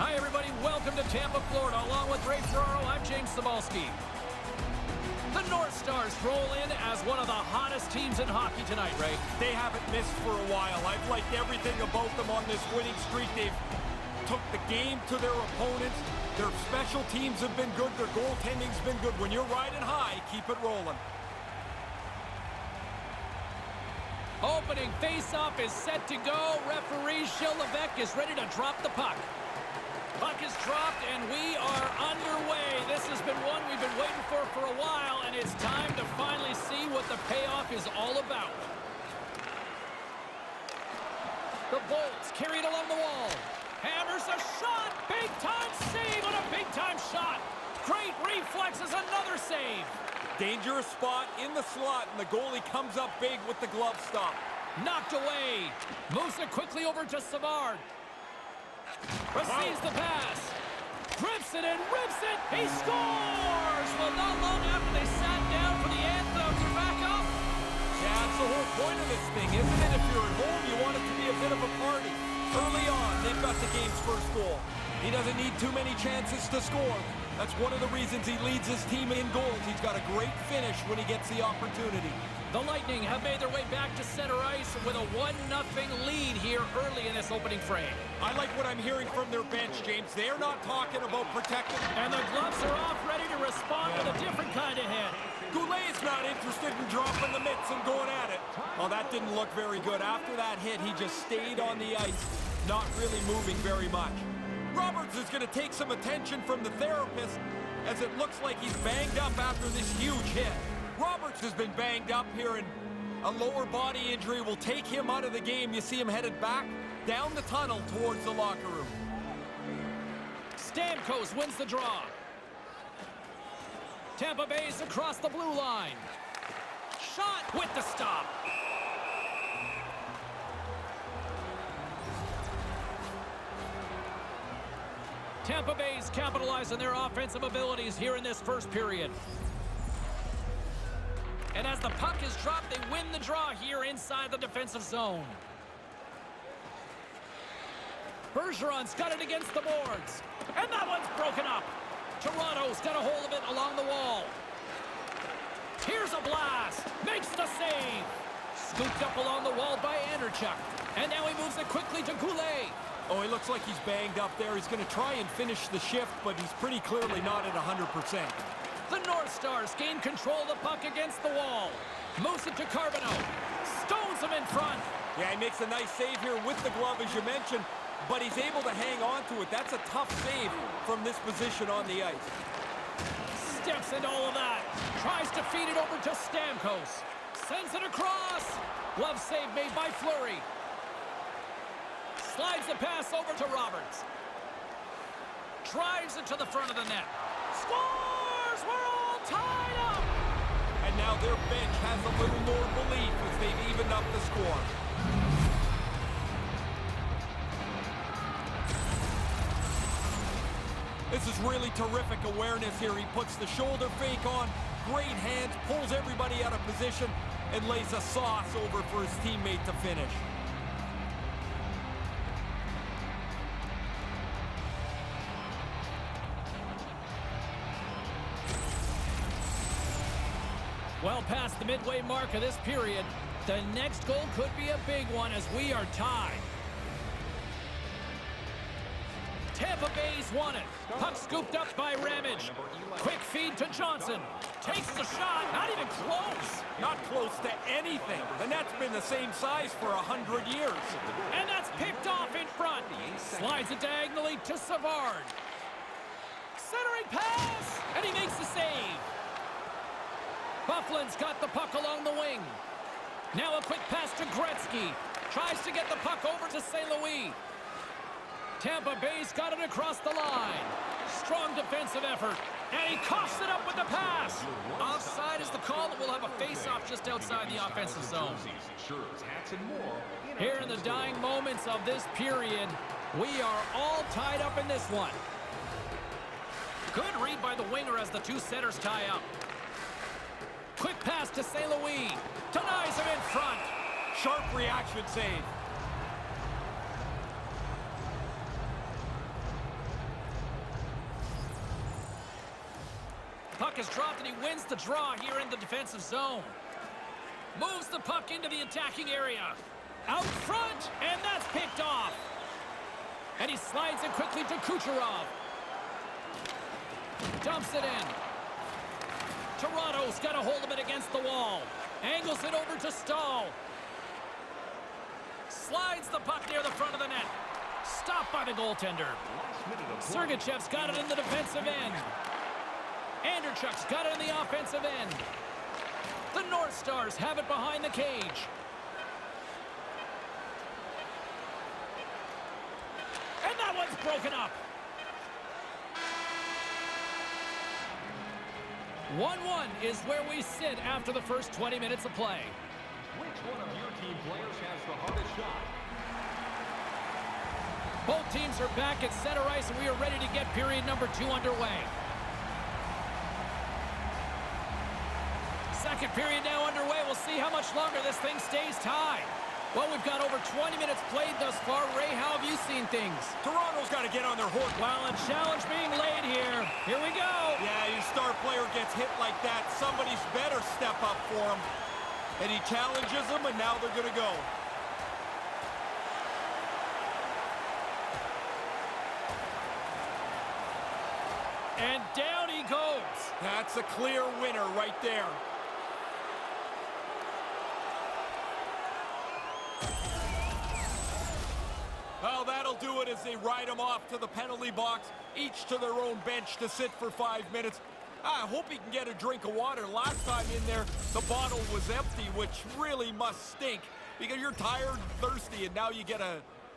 Hi, everybody. Welcome to Tampa, Florida. Along with Ray Ferraro, I'm James Cybulski. The North Stars roll in as one of the hottest teams in hockey tonight, Ray. They haven't missed for a while. I've liked everything about them on this winning streak. They've took the game to their opponents. Their special teams have been good. Their goaltending's been good. When you're riding high, keep it rolling. Opening face-off is set to go. Referee Gilles Levesque is ready to drop the puck. Puck is dropped, and we are underway. This has been one we've been waiting for a while, and it's time to finally see what the payoff is all about. The Bolts carried along the wall. Hammers a shot. Big-time save on a big-time shot. Great reflexes, another save. Dangerous spot in the slot, and the goalie comes up big with the glove stop. Knocked away. Moves it quickly over to Savard. Receives the pass. Grips it and rips it. He scores! Well, not long after they sat down for the anthem, they're back up. Yeah, that's the whole point of this thing, isn't it? If you're at home, you want it to be a bit of a party. Early on, they've got the game's first goal. He doesn't need too many chances to score. That's one of the reasons he leads his team in goals. He's got a great finish when he gets the opportunity. The Lightning have made their way back to center ice with a 1-0 lead here early in this opening frame. I like what I'm hearing from their bench, James. They're not talking about protecting. And the gloves are off, ready to respond with a different kind of hit. Goulet's not interested in dropping the mitts and going at it. Oh, that didn't look very good. After that hit, he just stayed on the ice, not really moving very much. Roberts is going to take some attention from the therapist as it looks like he's banged up after this huge hit. Roberts has been banged up here, and a lower body injury will take him out of the game. You see him headed back down the tunnel towards the locker room. Stamkos wins the draw. Tampa Bay's across the blue line. Shot with the stop. Tampa Bay's capitalized on their offensive abilities here in this first period. And as the puck is dropped, they win the draw here inside the defensive zone. Bergeron's got it against the boards. And that one's broken up. Toronto's got a hold of it along the wall. Here's a blast. Makes the save. Scooped up along the wall by Anderchuk. And now he moves it quickly to Goulet. Oh, he looks like he's banged up there. He's going to try and finish the shift, but he's pretty clearly not at 100%. The North Stars gain control of the puck against the wall. Moves it to Carbonneau. Stones him in front. Yeah, he makes a nice save here with the glove, as you mentioned, but he's able to hang on to it. That's a tough save from this position on the ice. Steps into all of that. Tries to feed it over to Stamkos. Sends it across. Glove save made by Fleury. Slides the pass over to Roberts. Drives it to the front of the net. Scores! We're all tied up! And now their bench has a little more belief as they've evened up the score. This is really terrific awareness here. He puts the shoulder fake on, great hands, pulls everybody out of position, and lays a sauce over for his teammate to finish. Well past the midway mark of this period, the next goal could be a big one as we are tied. Tampa Bay's won it. Puck scooped up by Ramage. Quick feed to Johnson. Takes the shot. Not even close. Not close to anything. The net's been the same size for 100 years. And that's picked off in front. Slides it diagonally to Savard. Centering pass. And he makes the save. Bufflin's got the puck along the wing. Now a quick pass to Gretzky. Tries to get the puck over to St. Louis. Tampa Bay's got it across the line. Strong defensive effort. And he coughs it up with the pass. Offside is the call, and we'll have a face-off just outside the offensive zone. Here in the dying moments of this period, we are all tied up in this one. Good read by the winger as the two centers tie up. Quick pass to St. Louis. Denies him in front. Sharp reaction save. Puck is dropped and he wins the draw here in the defensive zone. Moves the puck into the attacking area. Out front, and that's picked off. And he slides it quickly to Kucherov. Dumps it in. Toronto's got a hold of it against the wall. Angles it over to Stahl. Slides the puck near the front of the net. Stopped by the goaltender. Sergachev's got it in the defensive end. Anderchuk's got it in the offensive end. The North Stars have it behind the cage. And that one's broken up. 1-1 is where we sit after the first 20 minutes of play. Which one of your team players has the hardest shot? Both teams are back at center ice, and we are ready to get period number 2 underway. Second period now underway. We'll see how much longer this thing stays tied. Well, we've got over 20 minutes played thus far. Ray, how have you seen things? Toronto's got to get on their horse. Well, a challenge being laid here. Here we go. Yeah, your star player gets hit like that. Somebody's better step up for him. And he challenges them, and now they're going to go. And down he goes. That's a clear winner right there. Well, that'll do it as they ride him off to the penalty box, each to their own bench to sit for 5 minutes. I hope he can get a drink of water. Last time in there, the bottle was empty, which really must stink because you're tired and thirsty, and now you get a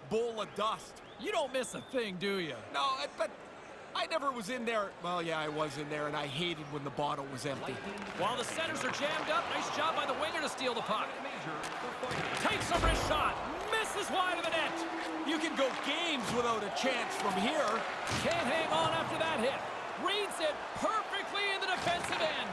bowl of dust. You don't miss a thing, do you? No, but I never was in there. Well, yeah, I was in there, and I hated when the bottle was empty. While the centers are jammed up, nice job by the winger to steal the puck. Takes a wrist shot, misses wide of the net. You can go games without a chance from here. Can't hang on after that hit. Reads it perfectly in the defensive end.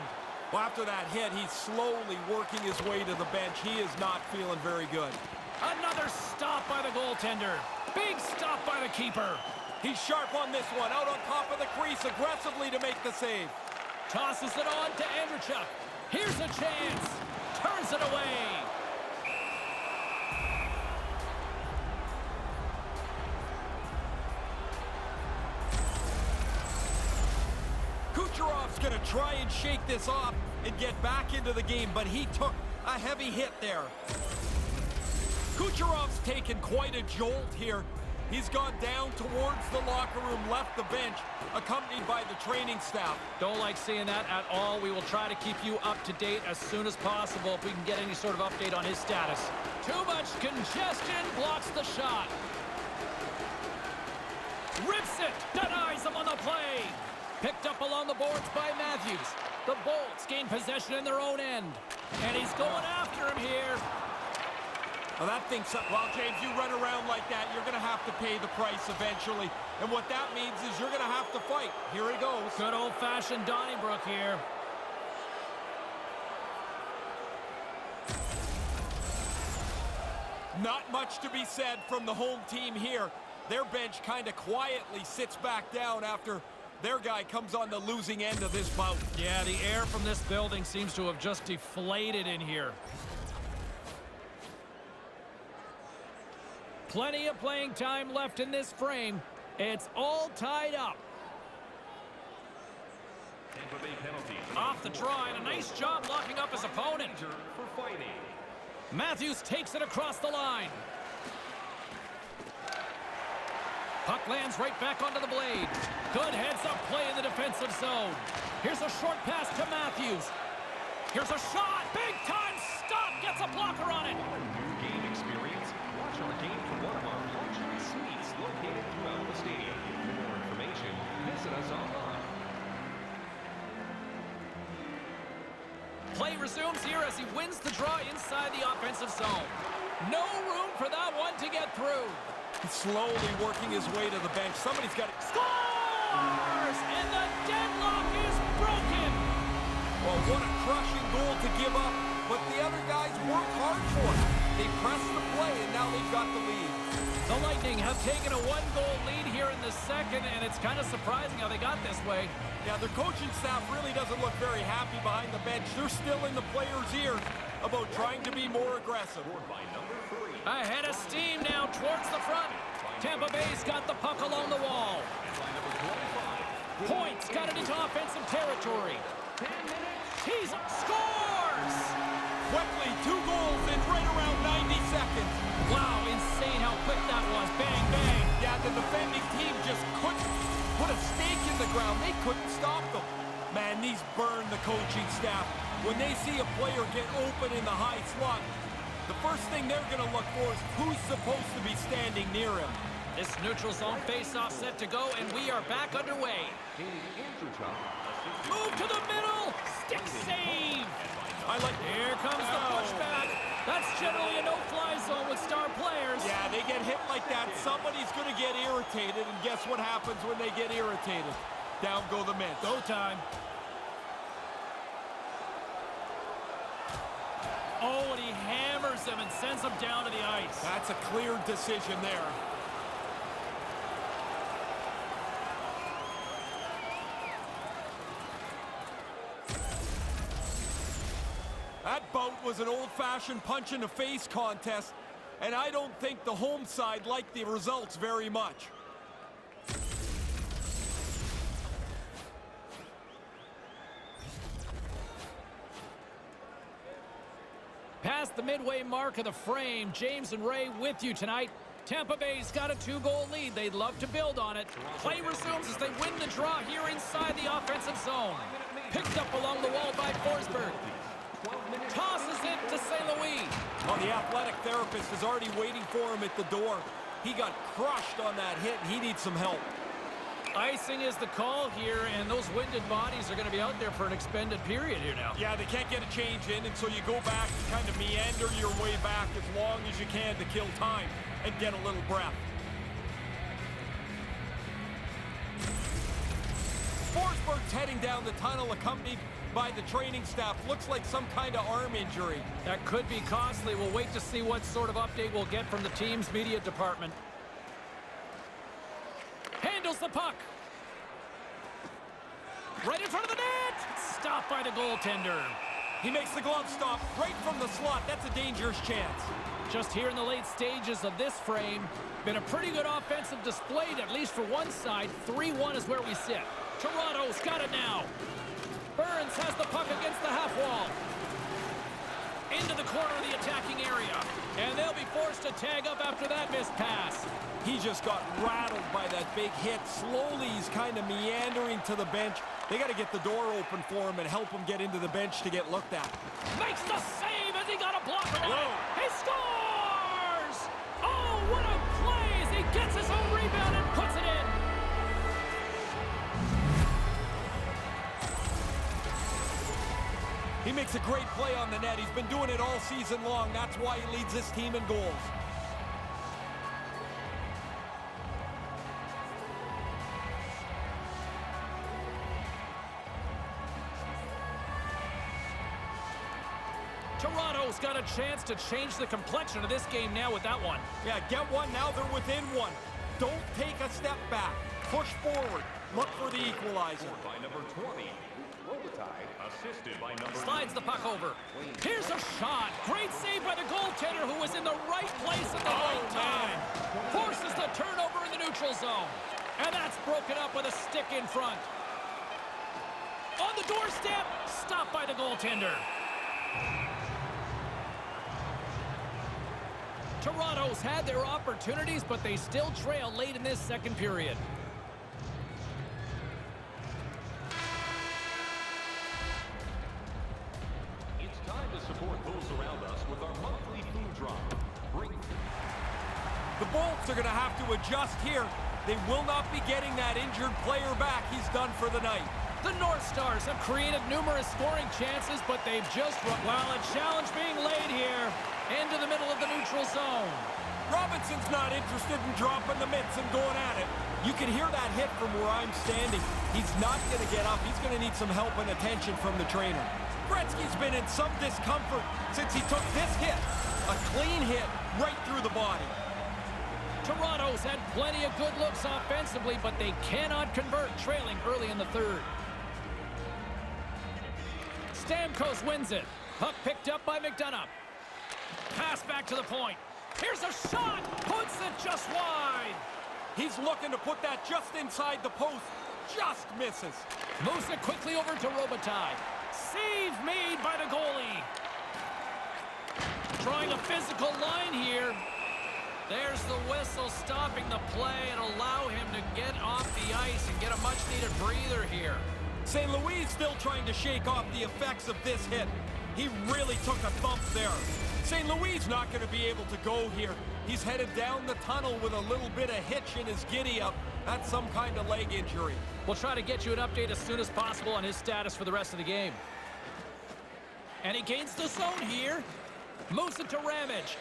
Well, after that hit, he's slowly working his way to the bench. He is not feeling very good. Another stop by the goaltender. Big stop by the keeper. He's sharp on this one, out on top of the crease aggressively to make the save. Tosses it on to Anderchuk. Here's a chance. Turns it away. Kucherov's going to try and shake this off and get back into the game, but he took a heavy hit there. Kucherov's taken quite a jolt here. He's gone down towards the locker room, left the bench, accompanied by the training staff. Don't like seeing that at all. We will try to keep you up to date as soon as possible if we can get any sort of update on his status. Too much congestion blocks the shot. Rips it, denies him on the play. Picked up along the boards by Matthews. The Bolts gain possession in their own end. And he's going after him here. Well, that thing's... Well, James, you run around like that, you're going to have to pay the price eventually. And what that means is you're going to have to fight. Here he goes. Good old-fashioned Donnybrook here. Not much to be said from the home team here. Their bench kind of quietly sits back down after their guy comes on the losing end of this bout. Yeah, the air from this building seems to have just deflated in here. Plenty of playing time left in this frame. It's all tied up. Off the draw, and a nice job locking up his opponent. Matthews takes it across the line. Puck lands right back onto the blade. Good heads-up play in the defensive zone. Here's a short pass to Matthews. Here's a shot. Big-time stop. Gets a blocker on it. New game experience. Watch our game from one of our luxury suites located throughout the stadium. For more information, visit us online. Play resumes here as he wins the draw inside the offensive zone. No room for that one to get through. He's slowly working his way to the bench. Somebody's got it. Scores! And the deadlock is broken. Well, what a crushing goal to give up. But the other guys worked hard for it. They pressed the play, and now they've got the lead. The Lightning have taken a one-goal lead here in the second, and it's kind of surprising how they got this way. Yeah, their coaching staff really doesn't look very happy behind the bench. They're still in the players' ear about trying to be more aggressive. Ahead of steam now towards the front. Tampa Bay's got the puck along the wall. Points got it into offensive territory. He scores! Quickly, 2 goals in right around 90 seconds. Wow, insane how quick that was. Bang, bang. Yeah, the defending team just couldn't put a stake in the ground. They couldn't stop them. Man, these burn the coaching staff. When they see a player get open in the high slot, the first thing they're going to look for is who's supposed to be standing near him. This neutral zone face-off set to go, and we are back underway. Move to the middle. Stick save. Here comes the pushback. That's generally a no-fly zone with star players. Yeah, they get hit like that. Somebody's going to get irritated, and guess what happens when they get irritated? Down go the Mets. Go time. Oh, and he hammers him and sends him down to the ice. That's a clear decision there. That bout was an old-fashioned punch-in-the-face contest, and I don't think the home side liked the results very much. Past the midway mark of the frame, James and Ray with you tonight. Tampa Bay's got a 2-goal lead. They'd love to build on it. Play resumes as they win the draw here inside the offensive zone. Picked up along the wall by Forsberg. Tosses it to St. Louis. Well, the athletic therapist is already waiting for him at the door. He got crushed on that hit, and he needs some help. Icing is the call here, and those winded bodies are going to be out there for an expended period here now. Yeah, they can't get a change in, and so you go back and kind of meander your way back as long as you can to kill time and get a little breath. Forsberg's heading down the tunnel accompanied by the training staff. Looks like some kind of arm injury. That could be costly. We'll wait to see what sort of update we'll get from the team's media department. Handles the puck. Right in front of the net. Stopped by the goaltender. He makes the glove stop right from the slot. That's a dangerous chance. Just here in the late stages of this frame, been a pretty good offensive display, at least for one side. 3-1 is where we sit. Toronto's got it now. Burns has the puck against the half wall. Into the corner of the attacking area. And they'll be forced to tag up after that missed pass. He just got rattled by that big hit. Slowly, he's kind of meandering to the bench. They got to get the door open for him and help him get into the bench to get looked at. Makes the save as he got a blocker on it. He scores! Oh, what a play as he gets his own rebound and puts it in. He makes a great play on the net. He's been doing it all season long. That's why he leads this team in goals. Toronto's got a chance to change the complexion of this game now with that one. Yeah, get one. Now they're within one. Don't take a step back. Push forward. Look for the equalizer. By number 20, Robitaille, assisted by number Slides the puck over. Here's a shot. Great save by the goaltender who was in the right place at the right time. Forces the turnover in the neutral zone. And that's broken up with a stick in front. On the doorstep, stopped by the goaltender. Toronto's had their opportunities, but they still trail late in this second period. It's time to support those around us with our monthly food drop. The Bolts are going to have to adjust here. They will not be getting that injured player back. He's done for the night. The North Stars have created numerous scoring chances, but they've just run. Well, a challenge being laid here into the middle of the neutral zone. Robinson's not interested in dropping the mitts and going at it. You can hear that hit from where I'm standing. He's not going to get up. He's going to need some help and attention from the trainer. Gretzky's been in some discomfort since he took this hit. A clean hit right through the body. Toronto's had plenty of good looks offensively, but they cannot convert, trailing early in the third. Stamkos wins it. Puck picked up by McDonough. Pass back to the point. Here's a shot. Puts it just wide. He's looking to put that just inside the post. Just misses. Moves it quickly over to Robitaille. Save made by the goalie. Trying a physical line here. There's the whistle stopping the play and allow him to get off the ice and get a much-needed breather here. St. Louis still trying to shake off the effects of this hit. He really took a thump there. St. Louis not going to be able to go here. He's headed down the tunnel with a little bit of hitch in his giddy-up. That's some kind of leg injury. We'll try to get you an update as soon as possible on his status for the rest of the game. And he gains the zone here. Moves it to Ramage.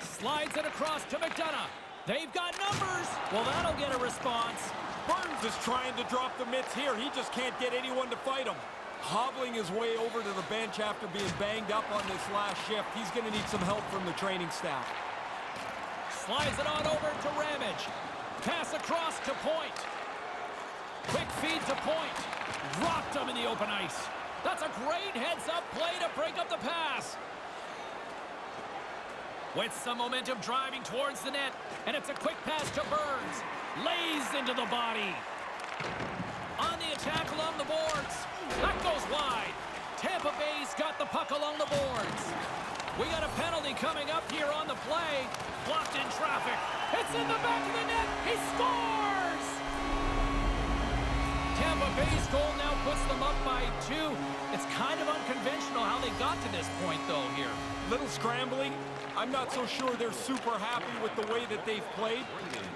Slides it across to McDonough. They've got numbers. Well, that'll get a response. Burns is trying to drop the mitts here. He just can't get anyone to fight him. Hobbling his way over to the bench after being banged up on this last shift. He's going to need some help from the training staff. Slides it on over to Ramage. Pass across to Point. Quick feed to Point. Rocked him in the open ice. That's a great heads-up play to break up the pass. With some momentum driving towards the net. And it's a quick pass to Burns. Lays into the body. On the attack along the boards. That goes wide. Tampa Bay's got the puck along the boards. We got a penalty coming up here on the play. Blocked in traffic. It's in the back of the net. He scores! Tampa Bay's goal now puts them up by 2. It's kind of unconventional how they got to this point, though, here. Little scrambling. I'm not so sure they're super happy with the way that they've played.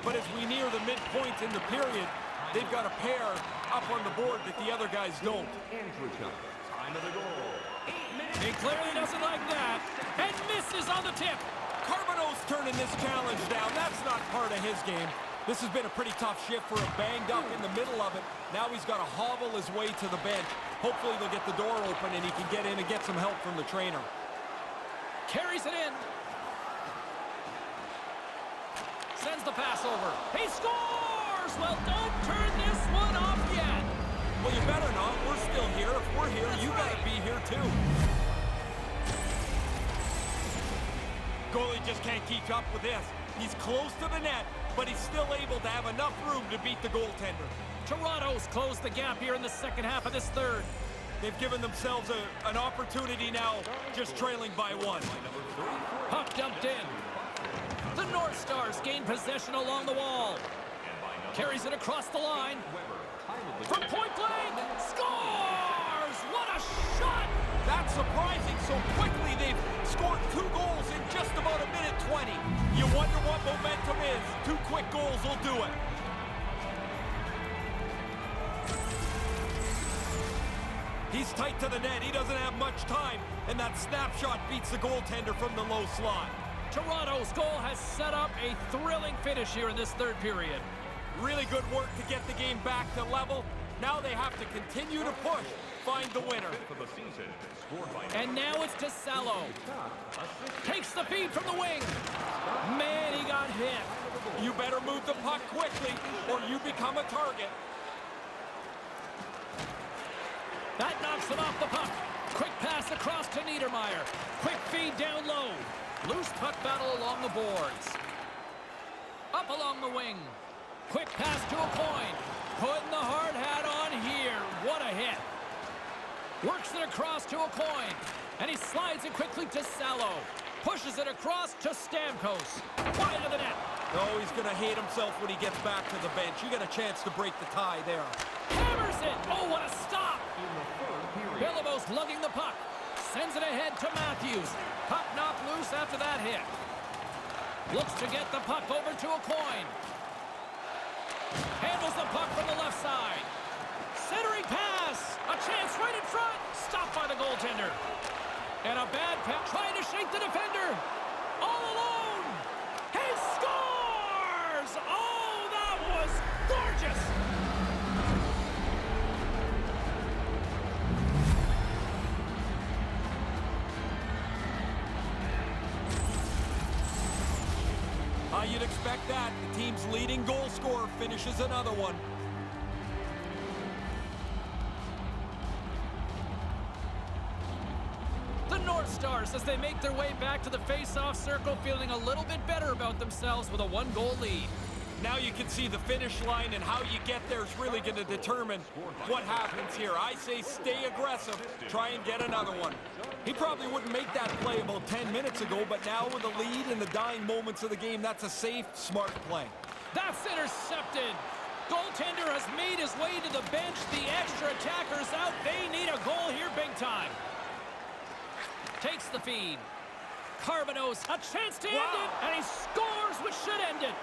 But as we near the midpoint in the period, they've got a pair up on the board that the other guys don't. Time of the goal. 8 minutes. He clearly doesn't like that. And misses on the tip. Carbonneau's turning this challenge down. That's not part of his game. This has been a pretty tough shift for him, banged up in the middle of it. Now he's got to hobble his way to the bench. Hopefully they'll get the door open and he can get in and get some help from the trainer. Carries it in. Sends the pass over. He scores! Well, don't turn this one off yet. Well, you better not. We're still here. If we're here, you got to be here too. Goalie just can't keep up with this. He's close to the net, but he's still able to have enough room to beat the goaltender. Toronto's closed the gap here in the second half of this third. They've given themselves an opportunity now, just trailing by 1. Puck dumped in. The North Stars gain possession along the wall. Carries it across the line. From point blank, scores! What a shot! That's surprising. So quickly they've scored 2 goals in just about a minute 20. You wonder what momentum is. 2 quick goals will do it. He's tight to the net. He doesn't have much time. And that snapshot beats the goaltender from the low slot. Toronto's goal has set up a thrilling finish here in this third period. Really good work to get the game back to level. Now they have to continue to push, find the winner. And now it's to Salo. Takes the feed from the wing. Man, he got hit. You better move the puck quickly or you become a target. That knocks him off the puck. Quick pass across to Niedermeyer. Quick feed down low. Loose puck battle along the boards. Up along the wing. Quick pass to a point. Putting the hard hat on here. What a hit. Works it across to a point. And he slides it quickly to Salo. Pushes it across to Stamkos. Wide of the net. Oh, he's going to hate himself when he gets back to the bench. You got a chance to break the tie there. Hammers it. Oh, what a stop. Bilibos lugging the puck. Sends it ahead to Matthews. Puck knocked loose after that hit. Looks to get the puck over to a coin. Handles the puck from the left side. Centering pass. A chance right in front. Stopped by the goaltender. And a bad pass. Trying to shake the defender. All alone. He scores! Oh, that was gorgeous. expect that. The team's leading goal scorer finishes another one. The North Stars, as they make their way back to the face-off circle, feeling a little bit better about themselves with a one-goal lead. Now you can see the finish line, and how you get there is really going to determine what happens here. I say stay aggressive, try and get another one. He probably wouldn't make that play about 10 minutes ago, but now with a lead in the dying moments of the game, that's a safe, smart play. That's intercepted. Goaltender has made his way to the bench. The extra attacker's out. They need a goal here big time. Takes the feed. Carbonos, a chance to end it, and he scores, which should end it.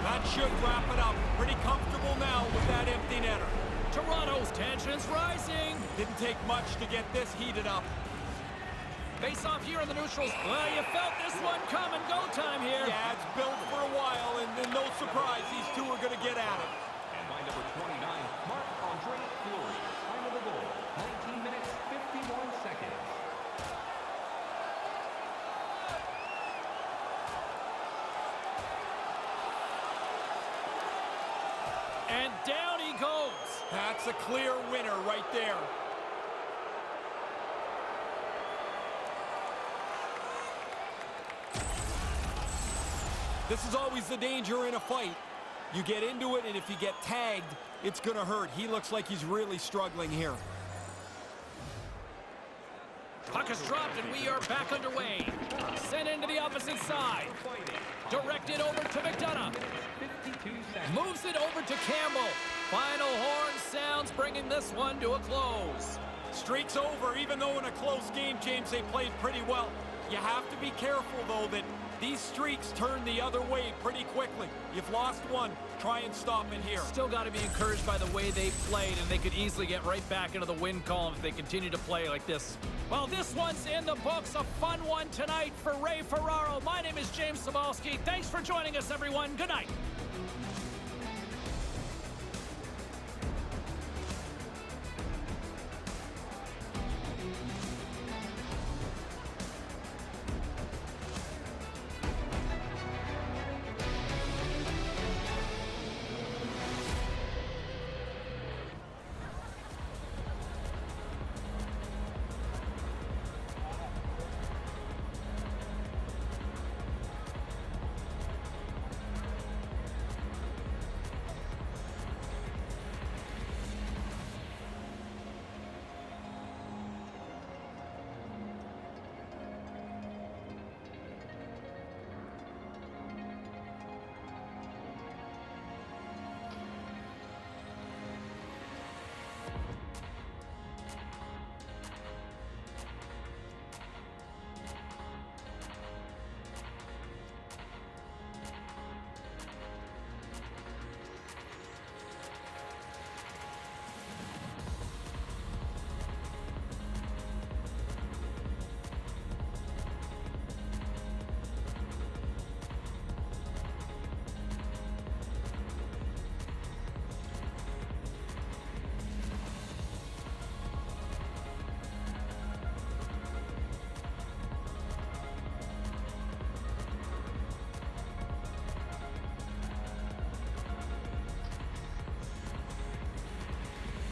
That should wrap it up. Pretty comfortable now with that empty netter. Toronto's tensions rising. Didn't take much to get this heated up. Face off here on the neutrals. Well, you felt this one coming. Go time here. Yeah, it's built for a while, and no surprise, these two are going to get at it. And by number 29, Marc-Andre Fleury. Time of the goal, 19 minutes, 51 seconds. And down he goes. That's a clear winner right there. This is always the danger in a fight. You get into it, and if you get tagged, it's going to hurt. He looks like he's really struggling here. Puck is dropped, and we are back underway. Sent into the opposite side. Directed over to McDonough. Moves it over to Campbell. Final horn sounds, bringing this one to a close. Streak's over, even though in a close game, James, they played pretty well. You have to be careful, though, that these streaks turn the other way pretty quickly. You've lost one. Try and stop it here. Still got to be encouraged by the way they played, and they could easily get right back into the win column if they continue to play like this. Well, this one's in the books. A fun one tonight for Ray Ferraro. My name is James Cybulski. Thanks for joining us, everyone. Good night.